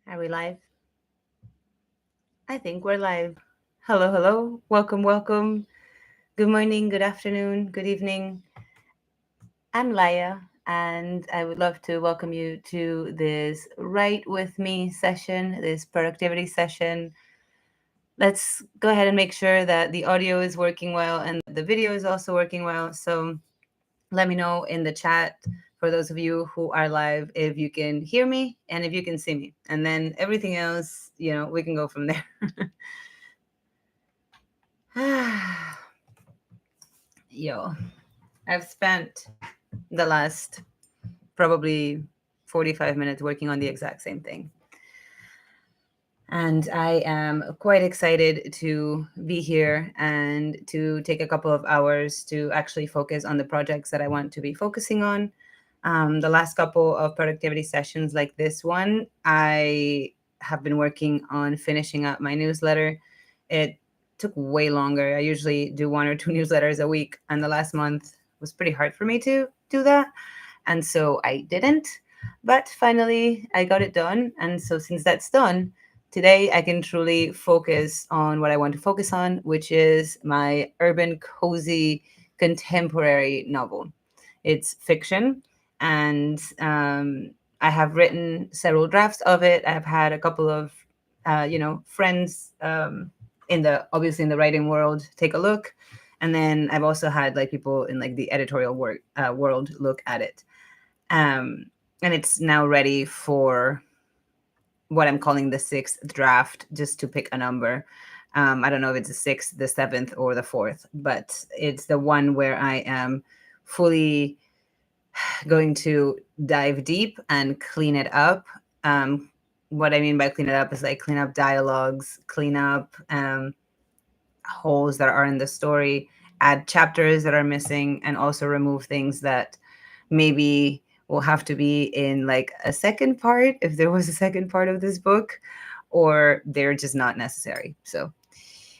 Are we live? I think we're live. Hello, hello. Welcome, welcome. Good morning, good afternoon, good evening. I'm Laya, and I would love to welcome you to this Write With Me session, this productivity session. Let's go ahead and make sure that the audio is working well and the video is also working well. So let me know in the chat for those of you who are live if you can hear me and if you can see me. And then everything else, we can go from there. Yo, I've spent the last probably 45 minutes working on the exact same thing. And I am quite excited to be here and to take a couple of hours to actually focus on the projects that I want to be focusing on. The last couple of productivity sessions like this one, I have been working on finishing up my newsletter. It took way longer. I usually do one or two newsletters a week, and the last month was pretty hard for me to do that. And so I didn't. But finally, I got it done. And so since that's done, today I can truly focus on what I want to focus on, which is my urban cozy contemporary novel. It's fiction, and I have written several drafts of it. I have had a couple of, friends obviously in the writing world take a look, and then I've also had like people in like the editorial world look at it, and it's now ready for what I'm calling the sixth draft, just to pick a number. I don't know if it's the sixth, the seventh, or the fourth, but it's the one where I am fully going to dive deep and clean it up. What I mean by clean it up is like clean up dialogues, clean up holes that are in the story, add chapters that are missing, and also remove things that maybe will have to be in like a second part if there was a second part of this book, or they're just not necessary. So,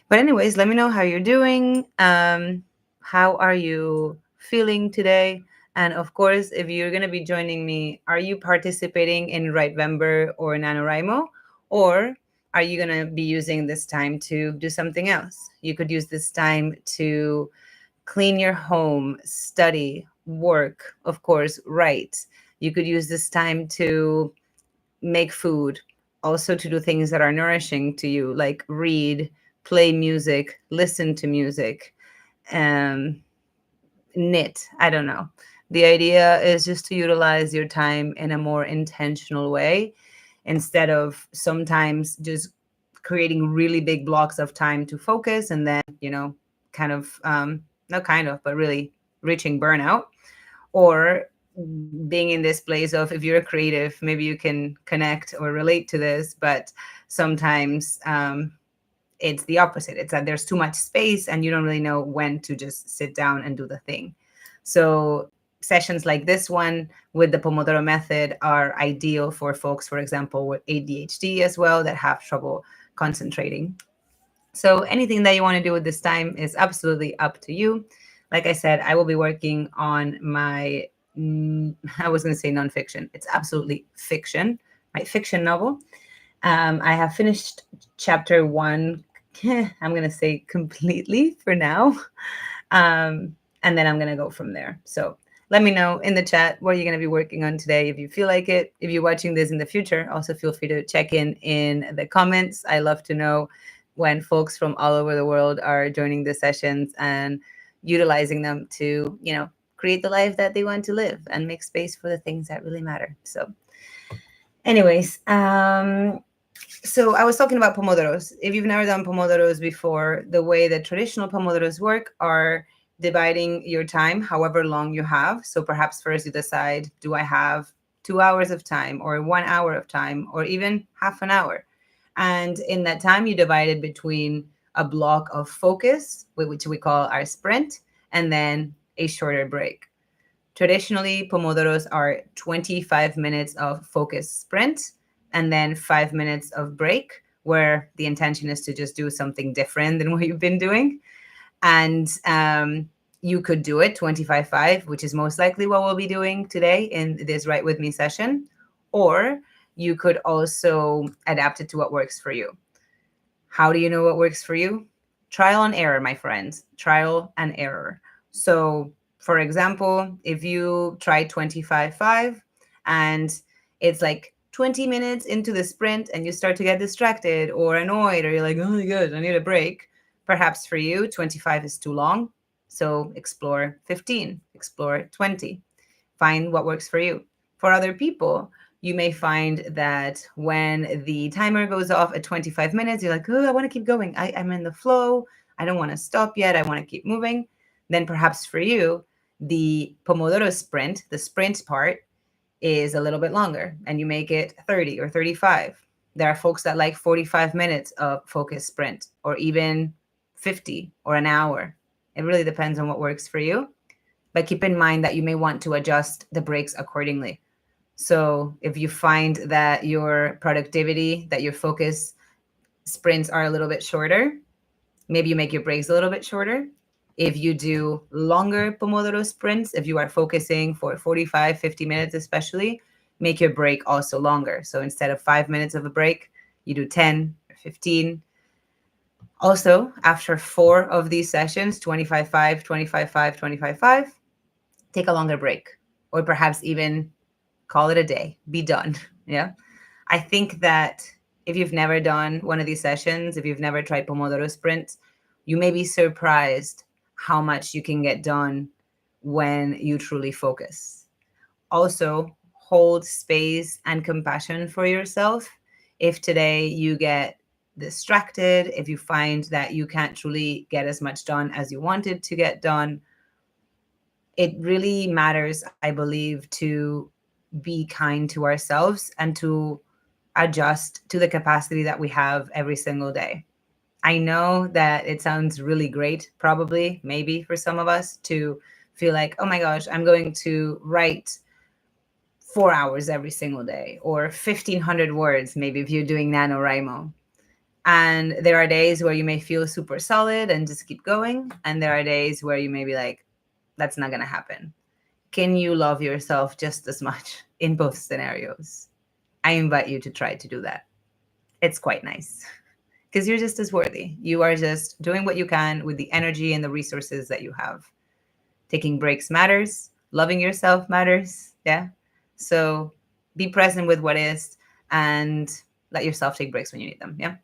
but anyways, let me know how you're doing. How are you feeling today? And of course, if you're going to be joining me, are you participating in Writevember or NaNoWriMo? Or are you going to be using this time to do something else? You could use this time to clean your home, study, work, of course, write. You could use this time to make food, also to do things that are nourishing to you, like read, play music, listen to music, um, knit. I don't know. The idea is just to utilize your time in a more intentional way instead of sometimes just creating really big blocks of time to focus and then, kind of, not kind of, but really reaching burnout, or being in this place of, if you're a creative, maybe you can connect or relate to this, but sometimes it's the opposite. It's that there's too much space and you don't really know when to just sit down and do the thing. So sessions like this one with the Pomodoro method are ideal for folks, for example, with ADHD as well, that have trouble concentrating. So anything that you want to do with this time is absolutely up to you. Like I said, I will be working on my, I was going to say nonfiction. It's absolutely fiction, my fiction novel. I have finished chapter 1, I'm going to say completely for now. And then I'm going to go from there. So let me know in the chat what you're going to be working on today, if you feel like it. If you're watching this in the future, also feel free to check in the comments. I love to know when folks from all over the world are joining the sessions and utilizing them to, create the life that they want to live and make space for the things that really matter. So anyways, so I was talking about Pomodoros. If you've never done Pomodoros before, the way that traditional Pomodoros work are dividing your time however long you have. So perhaps first you decide, do I have 2 hours of time or 1 hour of time or even half an hour? And in that time, you divide it between a block of focus, which we call our sprint, and then a shorter break. Traditionally, Pomodoros are 25 minutes of focus sprint and then 5 minutes of break, where the intention is to just do something different than what you've been doing. And you could do it 25-5, which is most likely what we'll be doing today in this Write With Me session. Or you could also adapt it to what works for you. How do you know what works for you? Trial and error, my friends. Trial and error. So, for example, if you try 25-5 and it's like 20 minutes into the sprint and you start to get distracted or annoyed, or you're like, oh my gosh, I need a break. Perhaps for you, 25 is too long. So explore 15, explore 20. Find what works for you. For other people, you may find that when the timer goes off at 25 minutes, you're like, oh, I want to keep going. I'm in the flow. I don't want to stop yet. I want to keep moving. Then perhaps for you, the Pomodoro sprint, the sprint part, is a little bit longer and you make it 30 or 35. There are folks that like 45 minutes of focus sprint or even 50 or an hour. It really depends on what works for you. But keep in mind that you may want to adjust the breaks accordingly. So if you find that your productivity, that your focus sprints are a little bit shorter, maybe you make your breaks a little bit shorter. If you do longer Pomodoro sprints, if you are focusing for 45, 50 minutes especially, make your break also longer. So instead of 5 minutes of a break, you do 10 or 15. Also, after 4 of these sessions, 25-5, 25-5, 25-5, take a longer break, or perhaps even call it a day, be done. Yeah. I think that if you've never done one of these sessions, if you've never tried Pomodoro sprints, you may be surprised how much you can get done when you truly focus. Also, hold space and compassion for yourself. If today you get distracted, if you find that you can't truly get as much done as you wanted to get done, it really matters, I believe, to be kind to ourselves and to adjust to the capacity that we have every single day. I know that it sounds really great, probably, maybe for some of us, to feel like, oh my gosh, I'm going to write 4 hours every single day or 1,500 words, maybe if you're doing NaNoWriMo. And there are days where you may feel super solid and just keep going. And there are days where you may be like, that's not going to happen. Can you love yourself just as much in both scenarios? I invite you to try to do that. It's quite nice because you're just as worthy. You are just doing what you can with the energy and the resources that you have. Taking breaks matters. Loving yourself matters. Yeah. So be present with what is and let yourself take breaks when you need them. Yeah.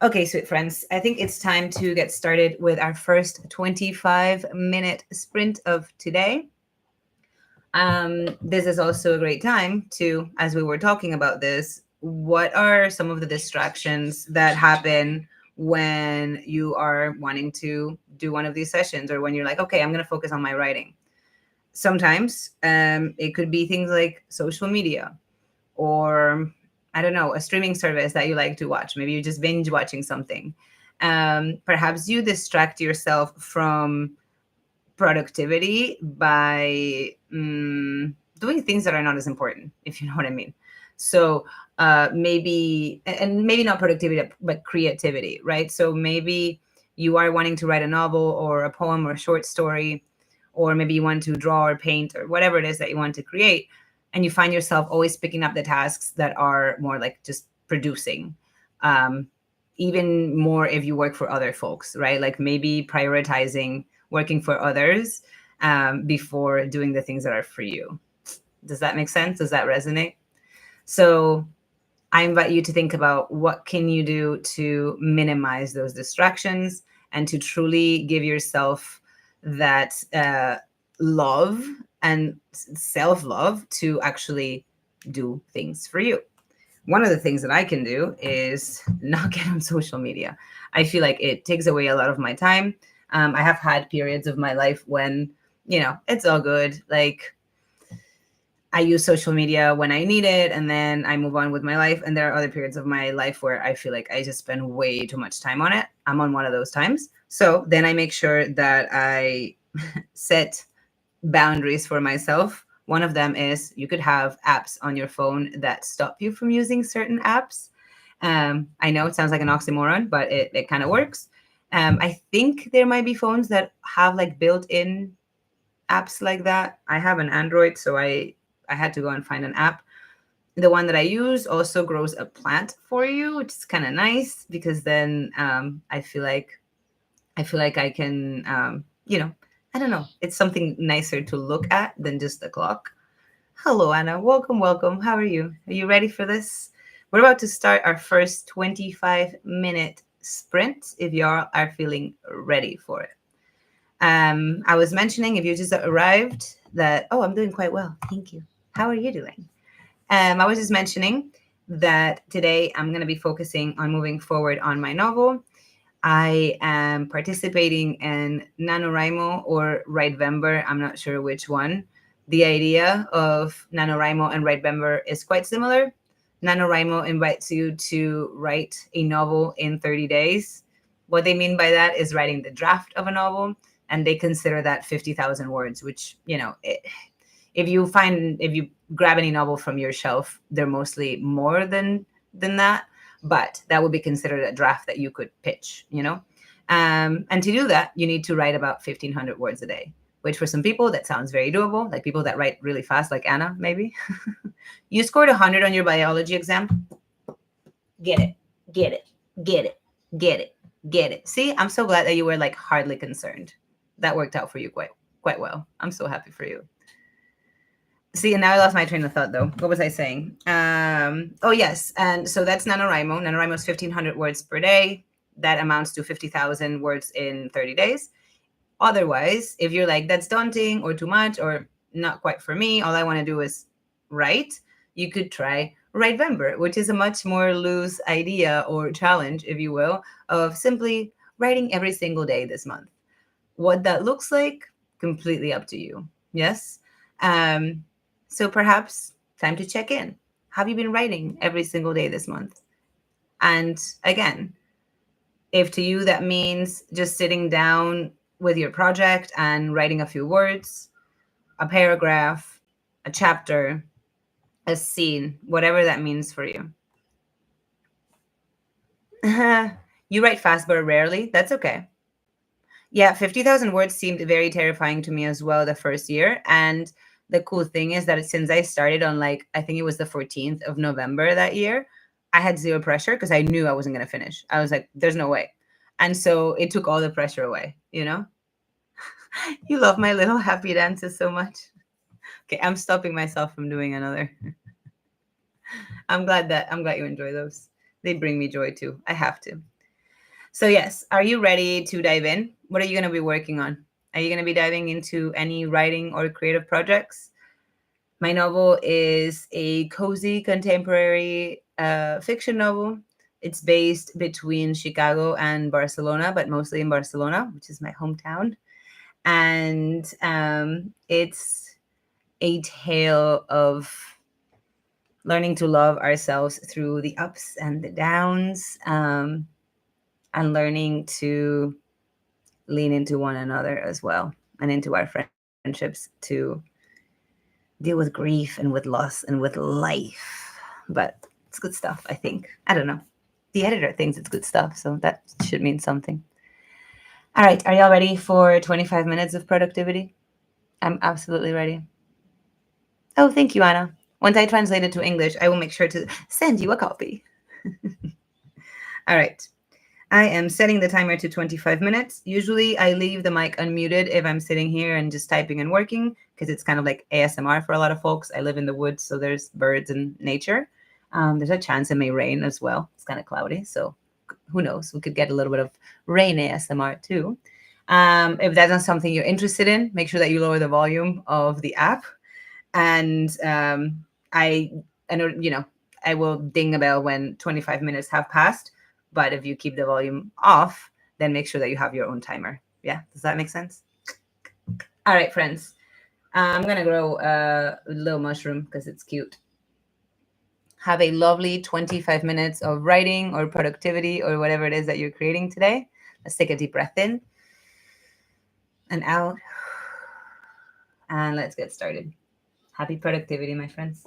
Okay, sweet friends. I think it's time to get started with our first 25-minute sprint of today. This is also a great time to, as we were talking about this, what are some of the distractions that happen when you are wanting to do one of these sessions, or when you're like, okay, I'm going to focus on my writing? Sometimes it could be things like social media, or I don't know, a streaming service that you like to watch. Maybe you're just binge watching something. Perhaps you distract yourself from productivity by doing things that are not as important, if you know what I mean. So maybe not productivity, but creativity, right? So maybe you are wanting to write a novel or a poem or a short story, or maybe you want to draw or paint or whatever it is that you want to create, and you find yourself always picking up the tasks that are more like just producing. Even more if you work for other folks, right? Like maybe prioritizing working for others before doing the things that are for you. Does that make sense? Does that resonate? So I invite you to think about what can you do to minimize those distractions and to truly give yourself that love and self-love to actually do things for you. One of the things that I can do is not get on social media. I feel like it takes away a lot of my time. I have had periods of my life when, it's all good. Like I use social media when I need it, and then I move on with my life. And there are other periods of my life where I feel like I just spend way too much time on it. I'm on one of those times. So then I make sure that I set boundaries for myself. One of them is you could have apps on your phone that stop you from using certain apps. I know it sounds like an oxymoron, but it kind of works. I think there might be phones that have like built-in apps like that. I have an Android, so I had to go and find an app. The one that I use also grows a plant for you, which is kind of nice because then I feel like I can, I don't know, it's something nicer to look at than just the clock. Hello, Anna. Welcome, welcome. How are you? Are you ready for this? We're about to start our first 25-minute sprint if you all are feeling ready for it. I was mentioning, if you just arrived, that, oh, I'm doing quite well. Thank you. How are you doing? I was just mentioning that today I'm going to be focusing on moving forward on my novel. I am participating in NaNoWriMo or Writevember. I'm not sure which one. The idea of NaNoWriMo and Writevember is quite similar. NaNoWriMo invites you to write a novel in 30 days. What they mean by that is writing the draft of a novel, and they consider that 50,000 words, which, if you grab any novel from your shelf, they're mostly more than that, but that would be considered a draft that you could pitch, and to do that, you need to write about 1,500 words a day, which for some people that sounds very doable, like people that write really fast, like Anna, maybe. You scored 100 on your biology exam. Get it, get it, get it, get it, get it. See, I'm so glad that you were like hardly concerned. That worked out for you quite well. I'm so happy for you. See, and now I lost my train of thought, though. What was I saying? Oh, yes. And so that's NaNoWriMo. NaNoWriMo is 1,500 words per day. That amounts to 50,000 words in 30 days. Otherwise, if you're like, that's daunting or too much or not quite for me, all I want to do is write, you could try Writevember, which is a much more loose idea or challenge, if you will, of simply writing every single day this month. What that looks like, completely up to you. Yes? So perhaps time to check in. Have you been writing every single day this month? And again, if to you that means just sitting down with your project and writing a few words, a paragraph, a chapter, a scene, whatever that means for you. You write fast but rarely. That's okay. Yeah, 50,000 words seemed very terrifying to me as well the first year. And the cool thing is that since I started on I think it was the 14th of November that year, I had zero pressure because I knew I wasn't going to finish. I was like, there's no way. And so it took all the pressure away, You love my little happy dances so much. Okay, I'm stopping myself from doing another. I'm glad you enjoy those. They bring me joy too. I have to. So yes, are you ready to dive in? What are you going to be working on? Are you going to be diving into any writing or creative projects? My novel is a cozy contemporary fiction novel. It's based between Chicago and Barcelona, but mostly in Barcelona, which is my hometown. And it's a tale of learning to love ourselves through the ups and the downs, and learning to lean into one another as well and into our friendships to deal with grief and with loss and with life. But it's good stuff, I think. I don't know. The editor thinks it's good stuff, so that should mean something. All right, are y'all ready for 25 minutes of productivity? I'm absolutely ready. Oh, thank you, Anna. Once I translate it to English, I will make sure to send you a copy. All right. I am setting the timer to 25 minutes. Usually I leave the mic unmuted if I'm sitting here and just typing and working because it's kind of like ASMR for a lot of folks. I live in the woods, so there's birds and nature. There's a chance it may rain as well. It's kind of cloudy, so who knows? We could get a little bit of rain ASMR too. If that's not something you're interested in, make sure that you lower the volume of the app. And I know, I will ding a bell when 25 minutes have passed. But if you keep the volume off, then make sure that you have your own timer. Yeah, does that make sense? All right, friends. I'm going to grow a little mushroom because it's cute. Have a lovely 25 minutes of writing or productivity or whatever it is that you're creating today. Let's take a deep breath in and out. And let's get started. Happy productivity, my friends.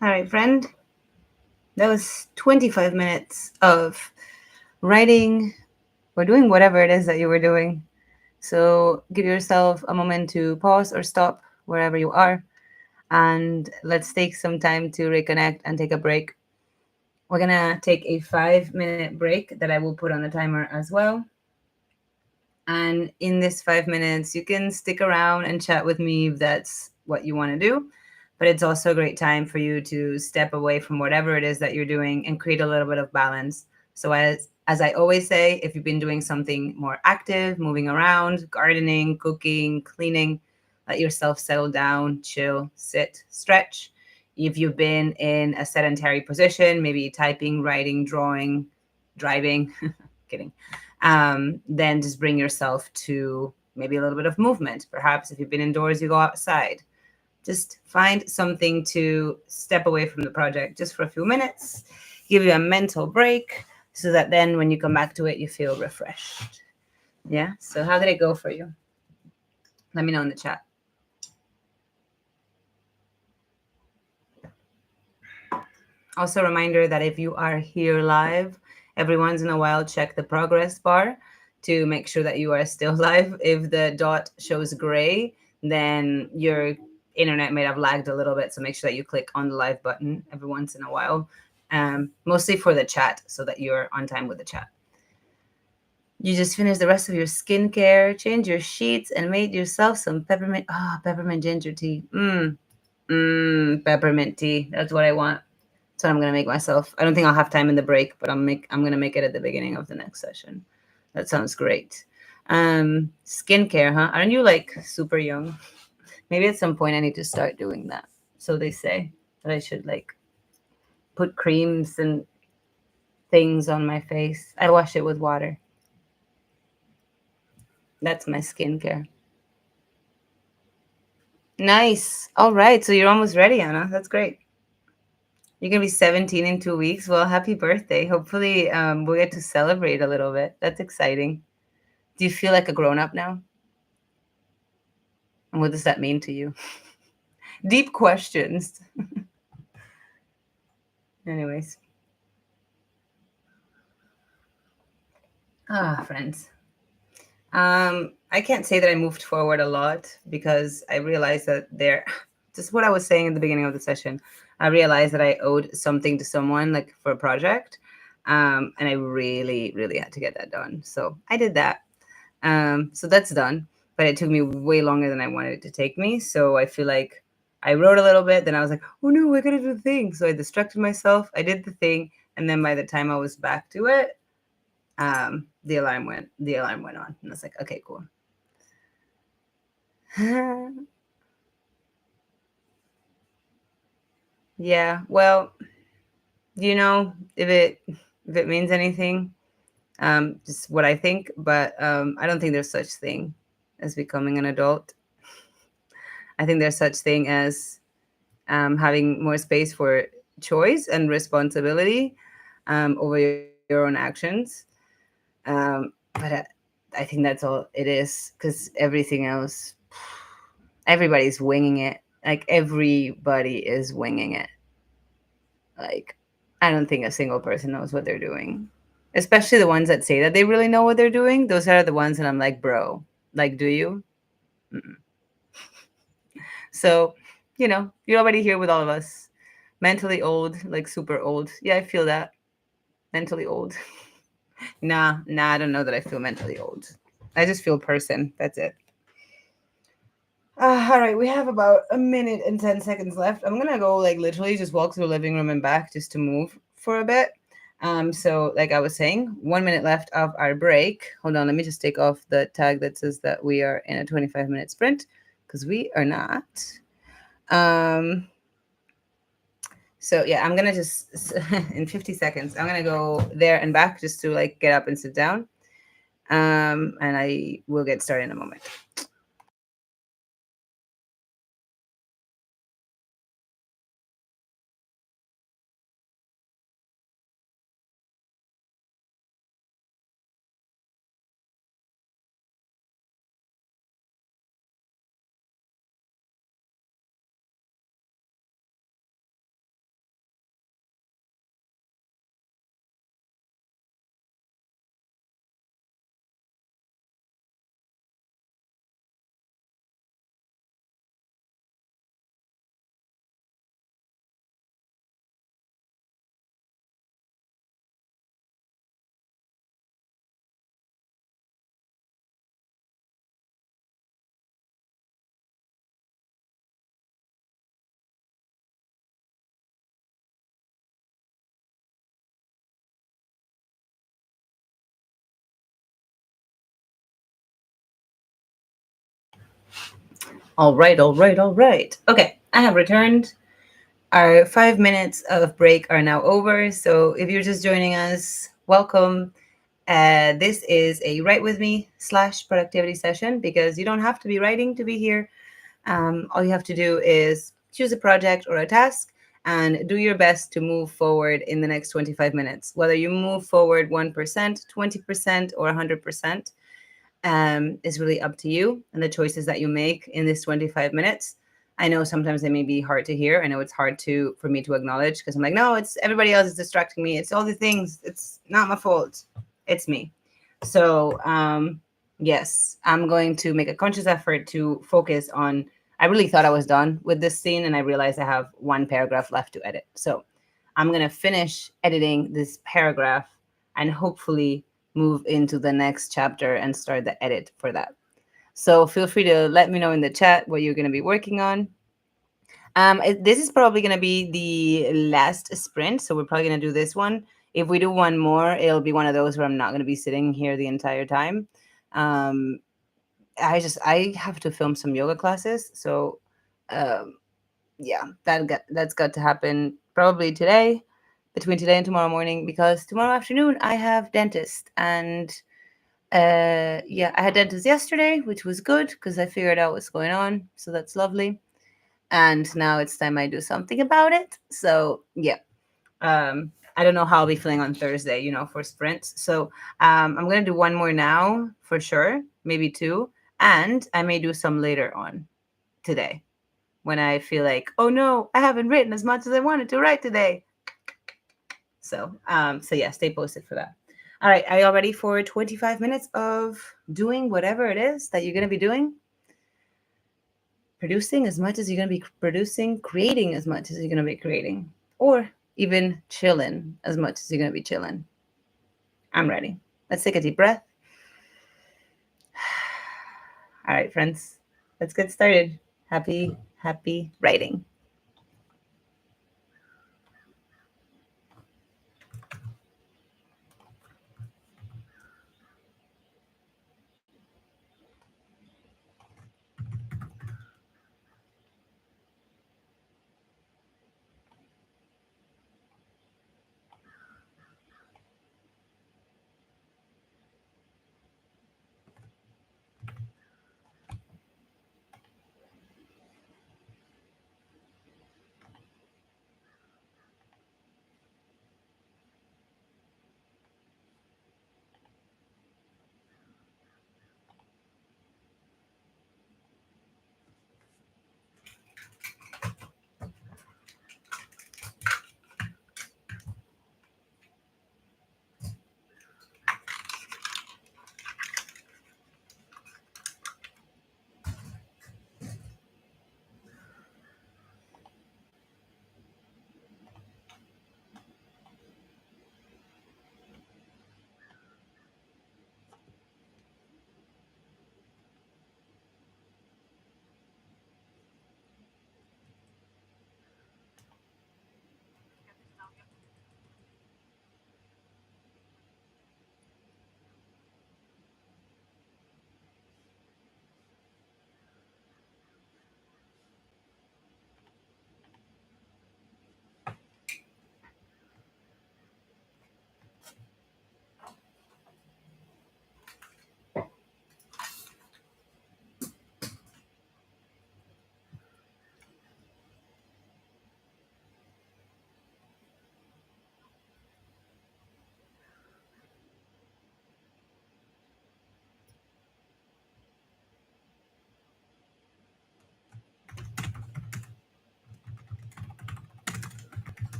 All right, friend. That was 25 minutes of writing or doing whatever it is that you were doing. So give yourself a moment to pause or stop wherever you are. And let's take some time to reconnect and take a break. We're going to take a 5-minute break that I will put on the timer as well. And in this 5 minutes, you can stick around and chat with me if that's what you want to do. But it's also a great time for you to step away from whatever it is that you're doing and create a little bit of balance. So as I always say, if you've been doing something more active, moving around, gardening, cooking, cleaning, let yourself settle down, chill, sit, stretch. If you've been in a sedentary position, maybe typing, writing, drawing, driving, kidding, then just bring yourself to maybe a little bit of movement. Perhaps if you've been indoors, you go outside. Just find something to step away from the project just for a few minutes, give you a mental break so that then when you come back to it, you feel refreshed. Yeah. So, how did it go for you? Let me know in the chat. Also, a reminder that if you are here live, every once in a while, check the progress bar to make sure that you are still live. If the dot shows gray, then your internet may have lagged a little bit. So make sure that you click on the live button every once in a while, mostly for the chat so that you're on time with the chat. You just finished the rest of your skincare, changed your sheets, and made yourself some peppermint ginger tea. Peppermint tea. That's what I want. That's what I'm gonna make myself. I don't think I'll have time in the break, but I'm gonna make it at the beginning of the next session. That sounds great. Skincare, huh? Aren't you like super young? Maybe at some point I need to start doing that. So they say that I should like put creams and things on my face. I wash it with water. That's my skincare. Nice. All right. So you're almost ready, Anna. That's great. You're gonna be 17 in 2 weeks. Well, happy birthday. Hopefully, we'll get to celebrate a little bit. That's exciting. Do you feel like a grown up now? And what does that mean to you? Deep questions. Anyways. Friends. I can't say that I moved forward a lot because I realized that there, just what I was saying in the beginning of the session, I realized that I owed something to someone like for a project. And I really, really had to get that done. So I did that. So that's done, but it took me way longer than I wanted it to take me. So I feel like I wrote a little bit, then I was like, oh no, I gotta do the thing. So I distracted myself. I did the thing, and then by the time I was back to it, the alarm went on, and I was like, okay, cool. Yeah, well, if it means anything, just what I think, but I don't think there's such thing as becoming an adult. I think there's such thing as having more space for choice and responsibility over your own actions. But I think that's all it is, because everything else, everybody's winging it. Like everybody is winging it. Like I don't think a single person knows what they're doing, especially the ones that say that they really know what they're doing. Those are the ones that I'm like, bro, like, do you? Mm-mm. So, you're already here with all of us. Mentally old, like super old. Yeah, I feel that. Mentally old. Nah, I don't know that I feel mentally old. I just feel person. That's it. All right, we have about a minute and 10 seconds left. I'm gonna go like literally just walk through the living room and back just to move for a bit. So like I was saying, 1 minute left of our break. Hold on, let me just take off the tag that says that we are in a 25-minute sprint, because we are not. So yeah, I'm gonna just in 50 seconds, I'm gonna go there and back just to like get up and sit down. And I will get started in a moment. All right, all right, all right. Okay, I have returned. Our 5 minutes of break are now over. So if you're just joining us, welcome. This is a Write With Me / productivity session because you don't have to be writing to be here. All you have to do is choose a project or a task and do your best to move forward in the next 25 minutes. Whether you move forward 1%, 20%, or 100%, is really up to you and the choices that you make in this 25 minutes. I know sometimes they may be hard to hear. I know it's hard for me to acknowledge because I'm like, no, it's everybody else is distracting me. It's all the things. It's not my fault. It's me. So yes, I'm going to make a conscious effort to focus on. I really thought I was done with this scene, and I realized I have one paragraph left to edit. So I'm gonna finish editing this paragraph and hopefully move into the next chapter and start the edit for that. So feel free to let me know in the chat what you're going to be working on. This is probably going to be the last sprint, so we're probably going to do this one. If we do one more, it'll be one of those where I'm not going to be sitting here the entire time. Um, I have to film some yoga classes, so um, yeah, that's got to happen probably today, between today and tomorrow morning, because tomorrow afternoon I have dentist. And yeah, I had dentist yesterday, which was good because I figured out what's going on, so that's lovely. And now it's time I do something about it. So yeah, I don't know how I'll be feeling on Thursday, for sprints. So I'm gonna do one more now for sure, maybe two, and I may do some later on today when I feel like, oh no, I haven't written as much as I wanted to write today. So yeah, stay posted for that. All right, are you all ready for 25 minutes of doing whatever it is that you're going to be doing? Producing as much as you're going to be producing, creating as much as you're going to be creating, or even chilling as much as you're going to be chilling. I'm ready. Let's take a deep breath. All right, friends, let's get started. Happy writing.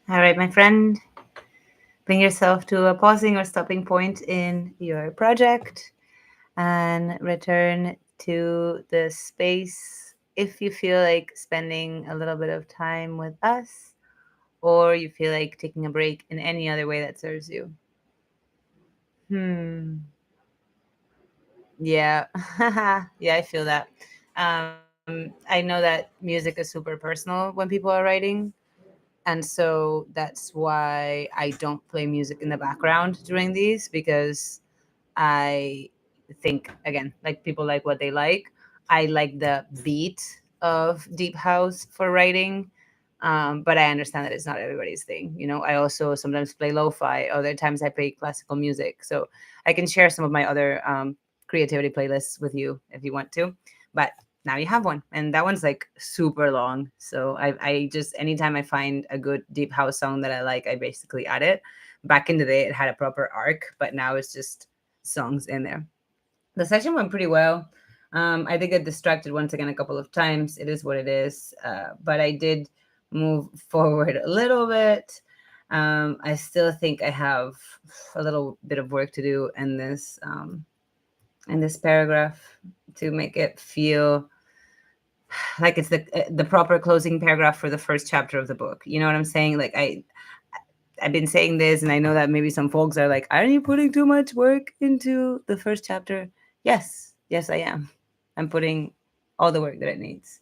All right, my friend, bring yourself to a pausing or stopping point in your project and return to the space if you feel like spending a little bit of time with us or you feel like taking a break in any other way that serves you. Hmm. Yeah. Yeah, I feel that. I know that music is super personal when people are writing. And so that's why I don't play music in the background during these because I think, again, like people like what they like. I like the beat of deep house for writing. But I understand that it's not everybody's thing. I also sometimes play lo-fi. Other times I play classical music. So I can share some of my other creativity playlists with you if you want to. But now you have one. And that one's like super long. So I just, anytime I find a good deep house song that I like, I basically add it. Back in the day, it had a proper arc, but now it's just songs in there. The session went pretty well. I did get distracted once again a couple of times. It is what it is. But I did move forward a little bit. I still think I have a little bit of work to do in this paragraph to make it feel like it's the proper closing paragraph for the first chapter of the book. You know what I'm saying? Like I've been saying this, and I know that maybe some folks are like, "Aren't you putting too much work into the first chapter?" Yes, I am. I'm putting all the work that it needs.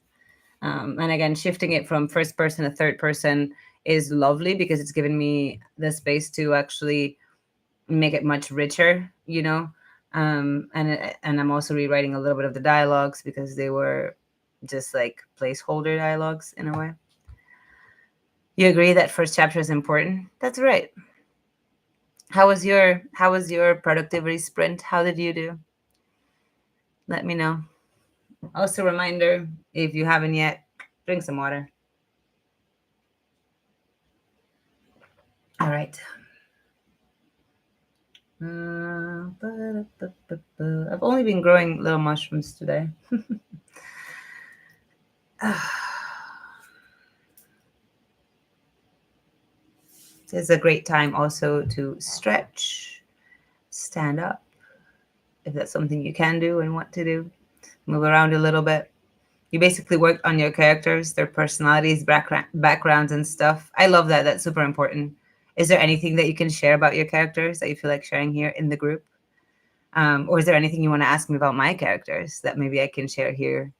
And again, shifting it from first person to third person is lovely because it's given me the space to actually make it much richer, and I'm also rewriting a little bit of the dialogues because they were just like placeholder dialogues in a way. You agree that first chapter is important? That's right. How was your productivity sprint? How did you do? Let me know. Also, reminder, if you haven't yet, drink some water. All right. I've only been growing little mushrooms today. It's a great time also to stretch, stand up, if that's something you can do and want to do. Move around a little bit. You basically worked on your characters, their personalities, backgrounds, and stuff. I love that. That's super important. Is there anything that you can share about your characters that you feel like sharing here in the group? Or is there anything you want to ask me about my characters that maybe I can share here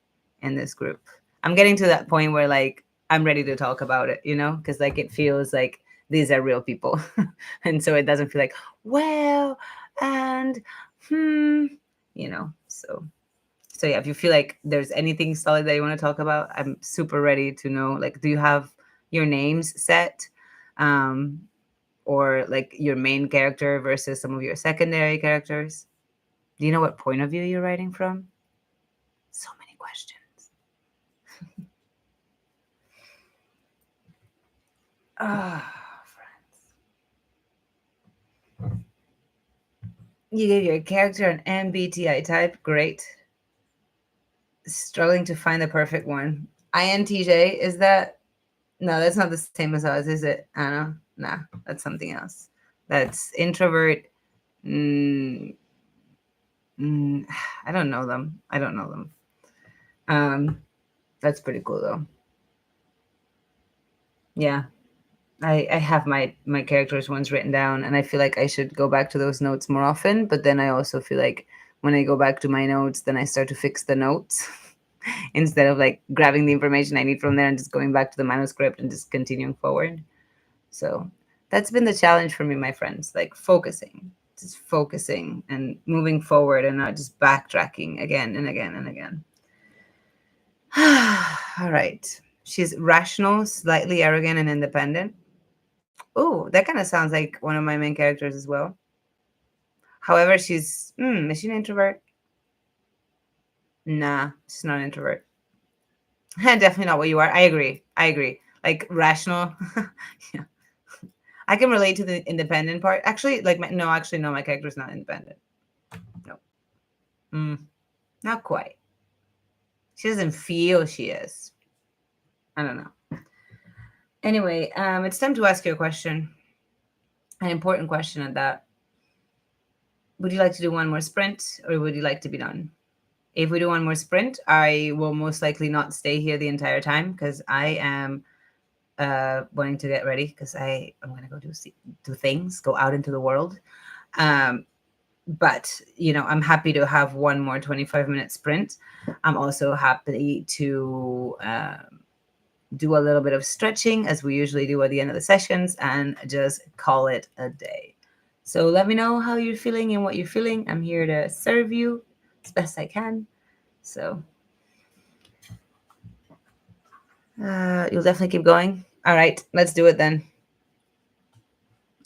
in this group? I'm getting to that point where like I'm ready to talk about it, you know, because like it feels like these are real people. And so it doesn't feel like, well, and you know, so yeah, if you feel like there's anything solid that you want to talk about, I'm super ready to know. Like, do you have your names set? Or like your main character versus some of your secondary characters? Do you know what point of view you're writing from? So many questions. Ah, friends. You gave your character an MBTI type. Great. Struggling to find the perfect one. INTJ, is that? No, that's not the same as ours, is it, Anna? Nah, that's something else. That's introvert. Mm, I don't know them. I don't know them. That's pretty cool though. Yeah, I have my characters ones written down, and I feel like I should go back to those notes more often. But then I also feel like when I go back to my notes, then I start to fix the notes instead of like grabbing the information I need from there and just going back to the manuscript and just continuing forward. So that's been the challenge for me, my friends, like focusing, just focusing and moving forward and not just backtracking again and again and again. All right. She's rational, slightly arrogant, and independent. Oh, that kind of sounds like one of my main characters as well. However, is she an introvert? Nah, she's not an introvert. Definitely not what you are. I agree. I agree. Like rational. Yeah. I can relate to the independent part. Actually, like no, actually, no, my character's not independent. No. Not quite. She doesn't feel she is. I don't know. Anyway, it's time to ask you a question. An important question at that. Would you like to do one more sprint or would you like to be done? If we do one more sprint, I will most likely not stay here the entire time because I am wanting to get ready because I'm going to go do things, go out into the world. But, you know, I'm happy to have one more 25-minute sprint. I'm also happy to do a little bit of stretching as we usually do at the end of the sessions and just call it a day. So let me know how you're feeling and what you're feeling. I'm here to serve you as best I can. So you'll definitely keep going. All right, let's do it then.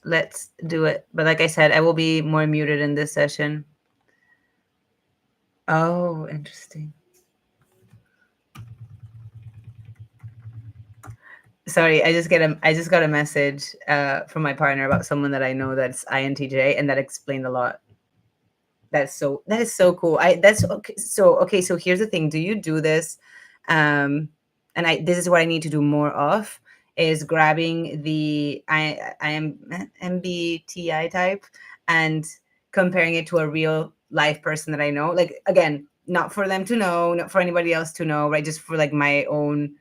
Let's do it. But like I said, I will be more muted in this session. Oh, interesting. Sorry, I just got a message from my partner about someone that I know that's INTJ, and that explained a lot. That is so cool. That's okay. So here's the thing. Do you do this? And this is what I need to do more of is grabbing the I am MBTI type and comparing it to a real life person that I know. Like again, not for them to know, not for anybody else to know, right? Just for like my own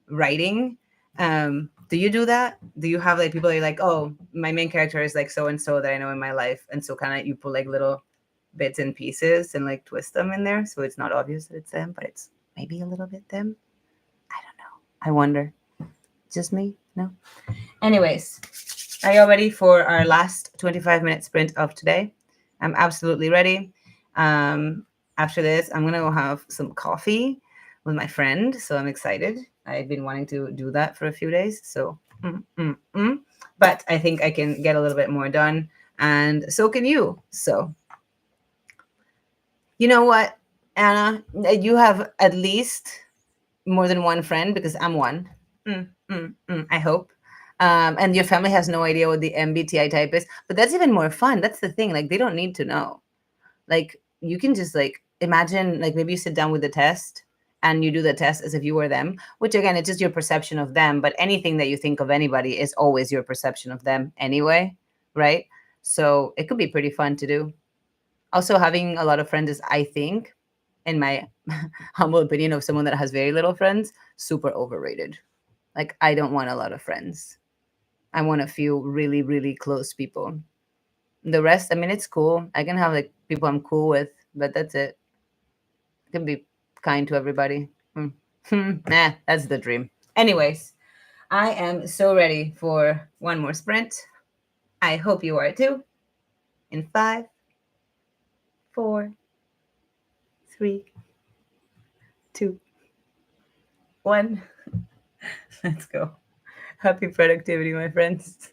writing. Do you do that? Do you have like people that are like, oh, my main character is like so and so that I know in my life, and so kind of you put like little bits and pieces and like twist them in there so it's not obvious that it's them, but it's maybe a little bit them. I don't know. I wonder. Just me? No. Anyways, are you all ready for our last 25-minute sprint of today? I'm absolutely ready. After this, I'm gonna go have some coffee with my friend, so I'm excited. I've been wanting to do that for a few days, so but I think I can get a little bit more done, and so can you. So you know what, Anna? You have at least more than one friend because I'm one. I hope. And your family has no idea what the MBTI type is, but that's even more fun. That's the thing. Like they don't need to know. Like you can just like imagine like maybe you sit down with the test and you do the test as if you were them, which again, it's just your perception of them. But anything that you think of anybody is always your perception of them anyway, right? So it could be pretty fun to do. Also, having a lot of friends is, I think, in my humble opinion of someone that has very little friends, super overrated. Like, I don't want a lot of friends. I want a few really, really close people. The rest, I mean, it's cool. I can have like people I'm cool with, but that's it. I can be kind to everybody. Nah, that's the dream. Anyways, I am so ready for one more sprint. I hope you are too. In five, four, three, two, one. Let's go. Happy productivity, my friends.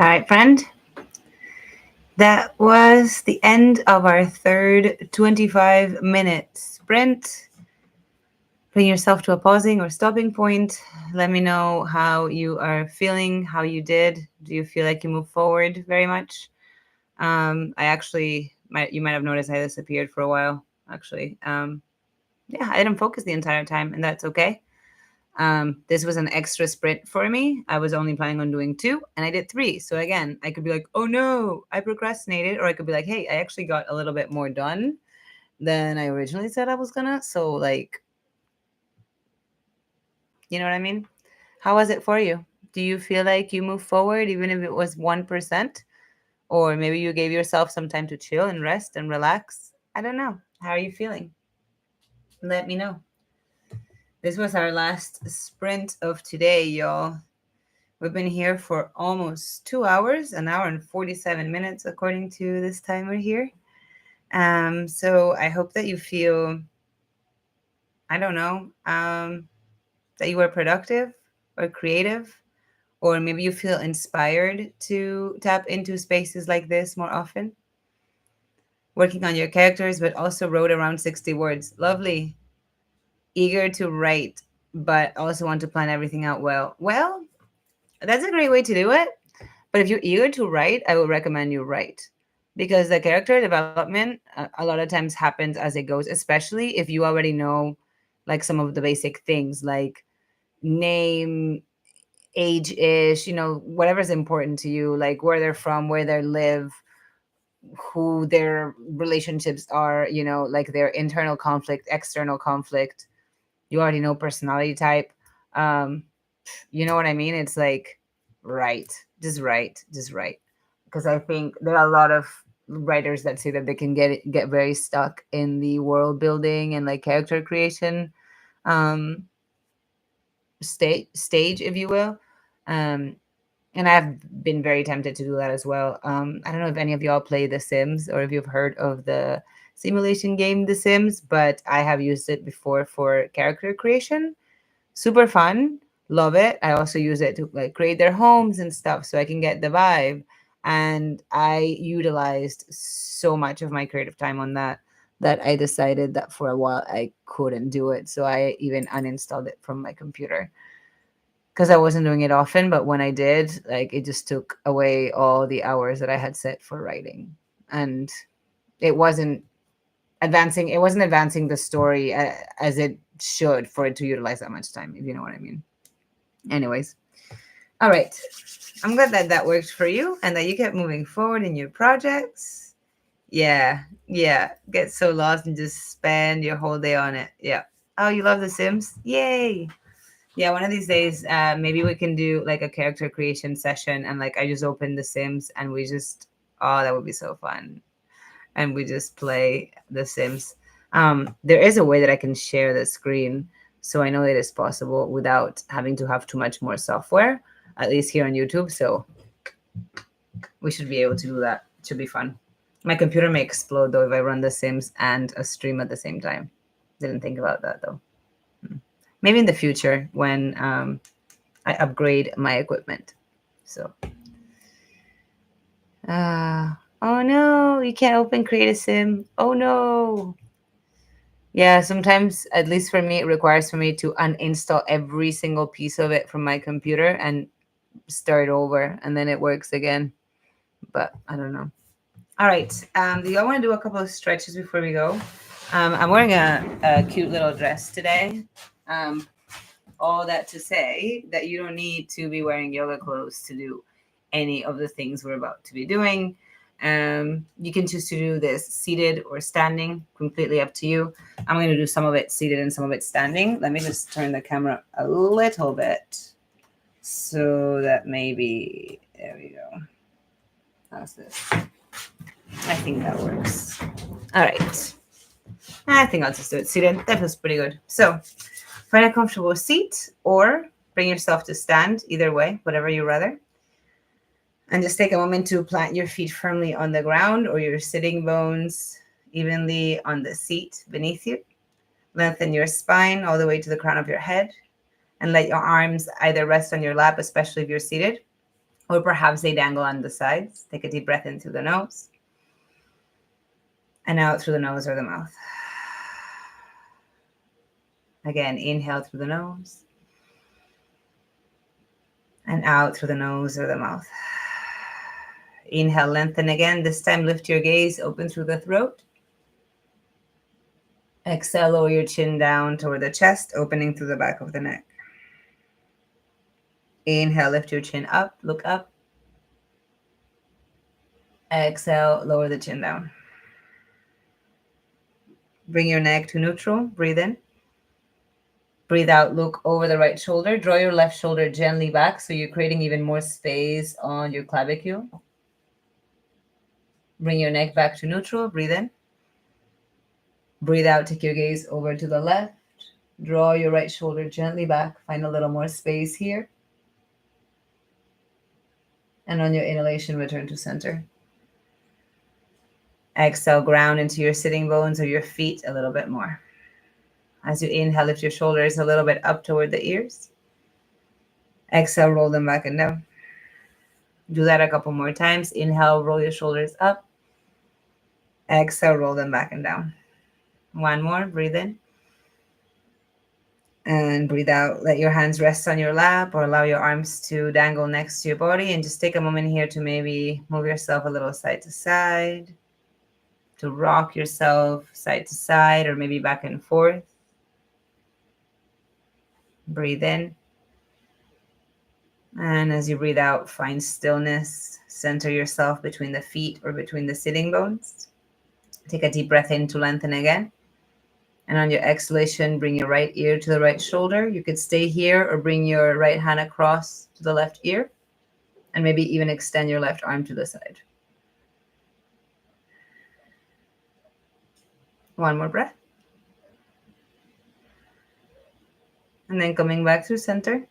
All right, friend. That was the end of our third 25-minute sprint. Bring yourself to a pausing or stopping point. Let me know how you are feeling, how you did. Do you feel like you moved forward very much? I actually you might have noticed I disappeared for a while. Actually, yeah, I didn't focus the entire time, and that's okay. This was an extra sprint for me. I was only planning on doing 2, and I did 3. So again, I could be like, oh no, I procrastinated, or I could be like, hey, I actually got a little bit more done than I originally said I was gonna. So like, you know what I mean? How was it for you? Do you feel like you moved forward, even if it was 1%? Or maybe you gave yourself some time to chill and rest and relax? I don't know. How are you feeling? Let me know. This was our last sprint of today, y'all. We've been here for almost 2 hours, an hour and 47 minutes, according to this timer here. So I hope that you feel, I don't know, that you were productive or creative, or maybe you feel inspired to tap into spaces like this more often. Working on your characters, but also wrote around 60 words. Lovely. Eager to write, but also want to plan everything out well. Well, that's a great way to do it. But if you're eager to write, I would recommend you write, because the character development a lot of times happens as it goes, especially if you already know like some of the basic things like name, age ish, whatever's important to you, like where they're from, where they live, who their relationships are, like their internal conflict, external conflict. You already know personality type. Um, you know what I mean? It's like, right, just right. Because I think there are a lot of writers that say that they can get very stuck in the world building and like character creation um, stage, if you will. Um, and I've been very tempted to do that as well. I don't know if any of y'all play The Sims or if you've heard of the simulation game The Sims, but I have used it before for character creation. Super fun. Love it. I also use it to like create their homes and stuff so I can get the vibe. And I utilized so much of my creative time on that I decided that for a while I couldn't do it. So I even uninstalled it from my computer because I wasn't doing it often. But when I did, like it just took away all the hours that I had set for writing. And it wasn't advancing the story as it should for it to utilize that much time, if you know what I mean. Anyways, all right. I'm glad that that worked for you and that you kept moving forward in your projects. Yeah, yeah. Get so lost and just spend your whole day on it. Yeah. Oh, you love The Sims? Yay. Yeah, one of these days, maybe we can do like a character creation session and like I just open The Sims and we just, oh, that would be so fun. And we just play The Sims. There is a way that I can share the screen, so I know it is possible without having to have too much more software, at least here on YouTube. So we should be able to do that. It should be fun. My computer may explode though if I run The Sims and a stream at the same time. Didn't think about that though. Maybe in the future when I upgrade my equipment. So, oh no, you can't open Create a Sim. Oh no. Yeah, sometimes, at least for me, it requires for me to uninstall every single piece of it from my computer and start over, and then it works again. But I don't know. All right. Do y'all want to do a couple of stretches before we go? I'm wearing a cute little dress today. Um, all that to say that you don't need to be wearing yoga clothes to do any of the things we're about to be doing. You can choose to do this seated or standing, completely up to you. I'm going to do some of it seated and some of it standing. Let me just turn the camera a little bit so that maybe, there we go. How's this? I think that works. All right. I think I'll just do it seated. That feels pretty good. So find a comfortable seat or bring yourself to stand, either way, whatever you rather. And just take a moment to plant your feet firmly on the ground or your sitting bones evenly on the seat beneath you. Lengthen your spine all the way to the crown of your head and let your arms either rest on your lap, especially if you're seated, or perhaps they dangle on the sides. Take a deep breath in through the nose and out through the nose or the mouth. Again, inhale through the nose and out through the nose or the mouth. Inhale, lengthen again. This time, lift your gaze, open through the throat. Exhale, lower your chin down toward the chest, opening through the back of the neck. Inhale, lift your chin up, look up. Exhale, lower the chin down. Bring your neck to neutral, breathe in. Breathe out, look over the right shoulder. Draw your left shoulder gently back so you're creating even more space on your clavicule. Bring your neck back to neutral, breathe in. Breathe out, take your gaze over to the left. Draw your right shoulder gently back. Find a little more space here. And on your inhalation, return to center. Exhale, ground into your sitting bones or your feet a little bit more. As you inhale, lift your shoulders a little bit up toward the ears. Exhale, roll them back and down. Do that a couple more times. Inhale, roll your shoulders up. Exhale, roll them back and down. One more, breathe in. And breathe out. Let your hands rest on your lap or allow your arms to dangle next to your body. And just take a moment here to maybe move yourself a little side to side, to rock yourself side to side or maybe back and forth. Breathe in. And as you breathe out, find stillness. Center yourself between the feet or between the sitting bones. Take a deep breath in to lengthen again. And on your exhalation, bring your right ear to the right shoulder. You could stay here or bring your right hand across to the left ear. And maybe even extend your left arm to the side. One more breath. And then coming back through center.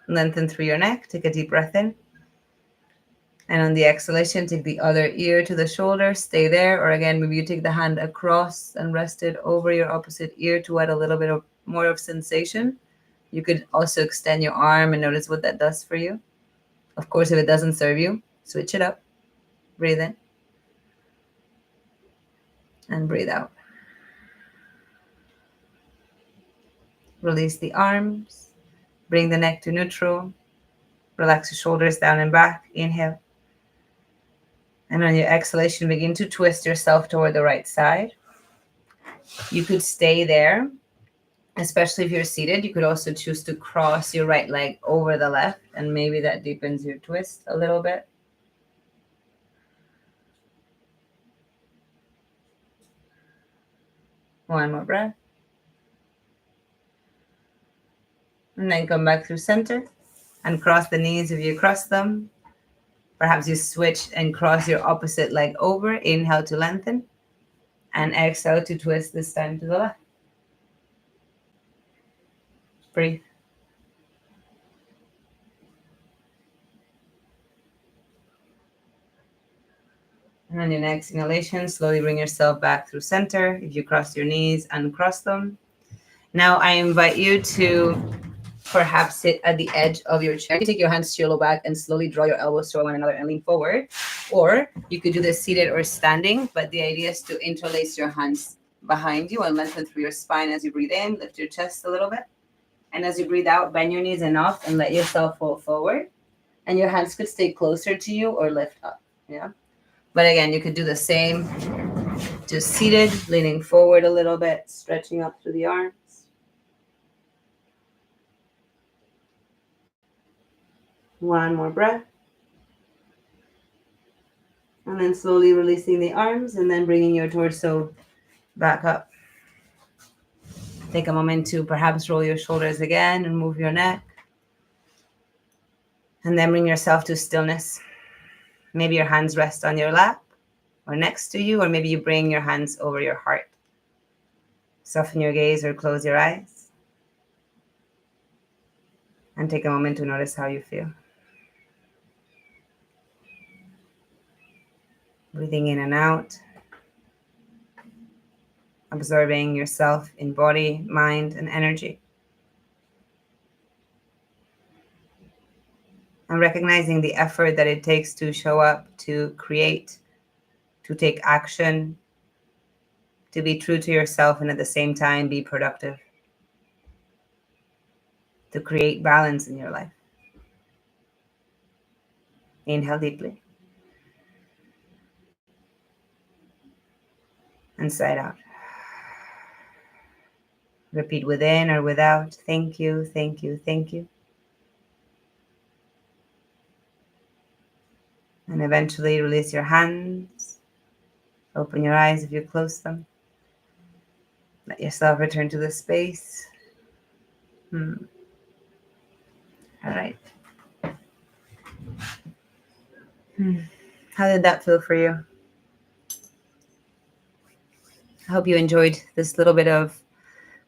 Lengthen through your neck. Take a deep breath in. And on the exhalation, take the other ear to the shoulder. Stay there. Or again, maybe you take the hand across and rest it over your opposite ear to add a little bit of more of sensation. You could also extend your arm and notice what that does for you. Of course, if it doesn't serve you, switch it up. Breathe in. And breathe out. Release the arms. Bring the neck to neutral. Relax your shoulders down and back. Inhale. And on your exhalation, begin to twist yourself toward the right side. You could stay there, especially if you're seated. You could also choose to cross your right leg over the left, and maybe that deepens your twist a little bit. One more breath. And then come back through center and cross the knees if you cross them. Perhaps you switch and cross your opposite leg over. Inhale to lengthen. And exhale to twist this time to the left. Breathe. And on your next inhalation, slowly bring yourself back through center. If you cross your knees, uncross them. Now I invite you to perhaps sit at the edge of your chair. You take your hands to your low back and slowly draw your elbows toward one another and lean forward. Or you could do this seated or standing, but the idea is to interlace your hands behind you and lengthen through your spine as you breathe in. Lift your chest a little bit. And as you breathe out, bend your knees enough and let yourself fall forward. And your hands could stay closer to you or lift up. Yeah. But again, you could do the same. Just seated, leaning forward a little bit, stretching up through the arms. One more breath. And then slowly releasing the arms and then bringing your torso back up. Take a moment to perhaps roll your shoulders again and move your neck. And then bring yourself to stillness. Maybe your hands rest on your lap or next to you, or maybe you bring your hands over your heart. Soften your gaze or close your eyes. And take a moment to notice how you feel. Breathing in and out. Absorbing yourself in body, mind, and energy. and recognizing the effort that it takes to show up, to create, to take action, to be true to yourself, and at the same time be productive, to create balance in your life. Inhale deeply and sigh out. Repeat within or without. Thank you, thank you, thank you. And eventually release your hands. Open your eyes if you close them. Let yourself return to the space. All right. How did that feel for you? I hope you enjoyed this little bit of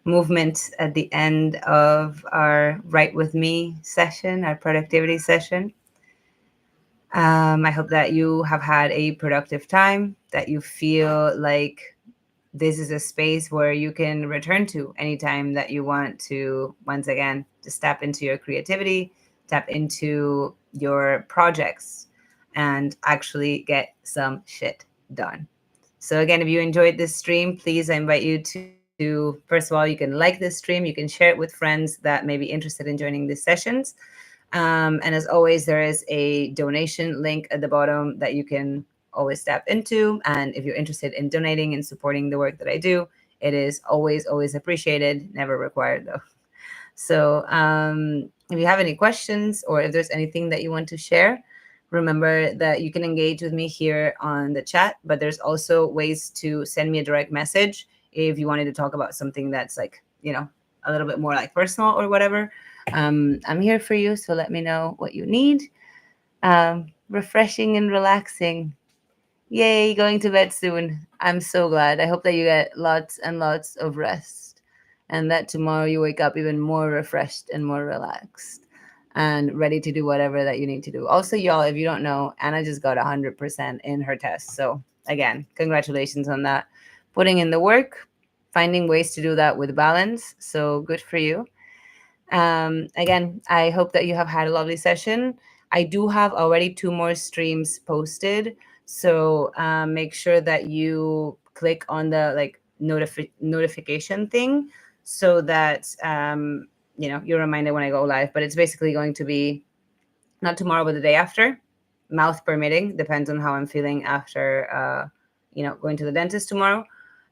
movement at the end of our Write With Me session, our productivity session. I hope that you have had a productive time, that you feel like this is a space where you can return to anytime that you want to, once again, just tap into your creativity, tap into your projects, and actually get some shit done. So again, if you enjoyed this stream, please, I invite you to, first of all, you can like this stream, you can share it with friends that may be interested in joining these sessions. And as always, there is a donation link at the bottom that you can always tap into. And if you're interested in donating and supporting the work that I do, it is always, always appreciated, never required though. So if you have any questions or if there's anything that you want to share, remember that you can engage with me here on the chat, but there's also ways to send me a direct message if you wanted to talk about something that's like, a little bit more like personal or whatever. I'm here for you, so let me know what you need. Refreshing and relaxing. Yay, going to bed soon. I'm so glad. I hope that you get lots and lots of rest and that tomorrow you wake up even more refreshed and more relaxed and ready to do whatever that you need to do. Also, y'all, if you don't know, Anna just got 100% in her test. So again, congratulations on that. Putting in the work, finding ways to do that with balance. So good for you. Again, I hope that you have had a lovely session. I do have already 2 more streams posted. So make sure that you click on the notification thing so that you're reminded when I go live. But it's basically going to be not tomorrow, but the day after, mouth permitting. Depends on how I'm feeling after going to the dentist tomorrow.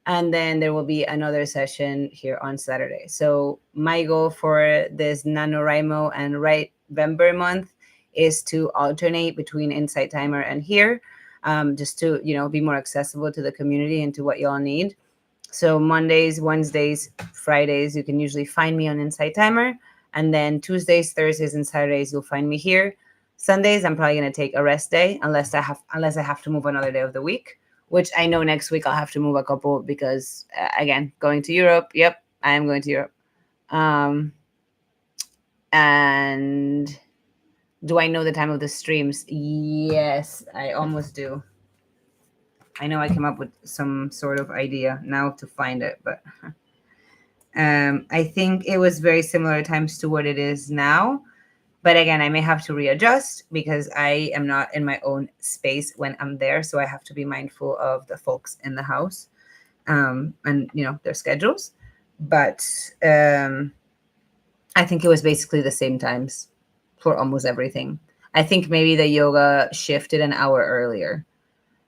And then there will be another session here on Saturday. So my goal for this NaNoWriMo and Writevember month is to alternate between Insight Timer and here, just to be more accessible to the community and to what y'all need. So Mondays, Wednesdays, Fridays, you can usually find me on Insight Timer. And then Tuesdays, Thursdays, and Saturdays, you'll find me here. Sundays, I'm probably going to take a rest day unless I have to move another day of the week, which I know next week I'll have to move a couple because, again, going to Europe. Yep, I am going to Europe. And do I know the time of the streams? Yes, I almost do. I know I came up with some sort of idea now to find it, but I think it was very similar times to what it is now. But again, I may have to readjust because I am not in my own space when I'm there. So I have to be mindful of the folks in the house and, their schedules. But I think it was basically the same times for almost everything. I think maybe the yoga shifted an hour earlier,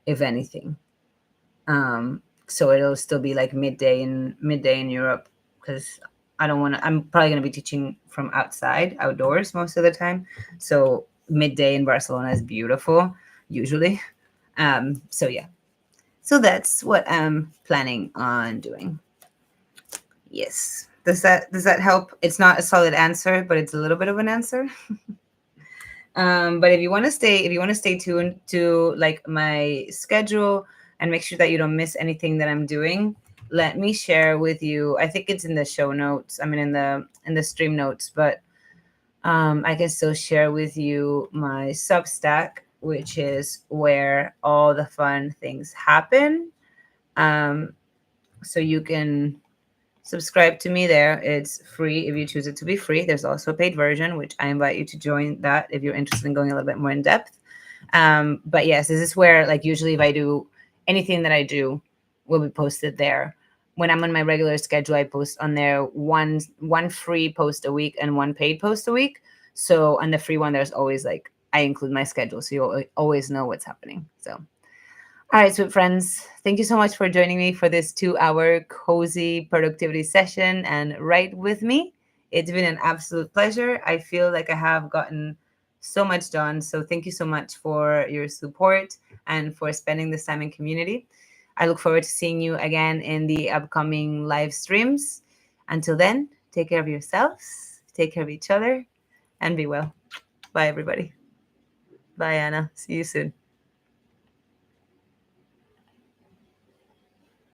if anything. So it'll still be like midday in Europe because I'm probably going to be teaching from outdoors most of the time. So midday in Barcelona is beautiful, usually. So yeah. So that's what I'm planning on doing. Yes. Does that help? It's not a solid answer, but it's a little bit of an answer. But if you want to stay tuned to like my schedule and make sure that you don't miss anything that I'm doing, let me share with you. I think it's in the show notes. I mean, in the stream notes, but I can still share with you my Substack, which is where all the fun things happen. So you can subscribe to me there. It's free if you choose it to be free. There's also a paid version, which I invite you to join that if you're interested in going a little bit more in depth. But yes, this is where, like, usually if I do anything that I do will be posted there. When I'm on my regular schedule, I post on there one free post a week and one paid post a week. So on the free one, there's always, like, I include my schedule, so you'll always know what's happening. So all right, sweet friends, thank you so much for joining me for this 2-hour cozy productivity session and write with me. It's been an absolute pleasure. I feel like I have gotten so much done. So thank you so much for your support and for spending this time in community. I look forward to seeing you again in the upcoming live streams. Until then, take care of yourselves, take care of each other, and be well. Bye, everybody. Bye, Anna. See you soon.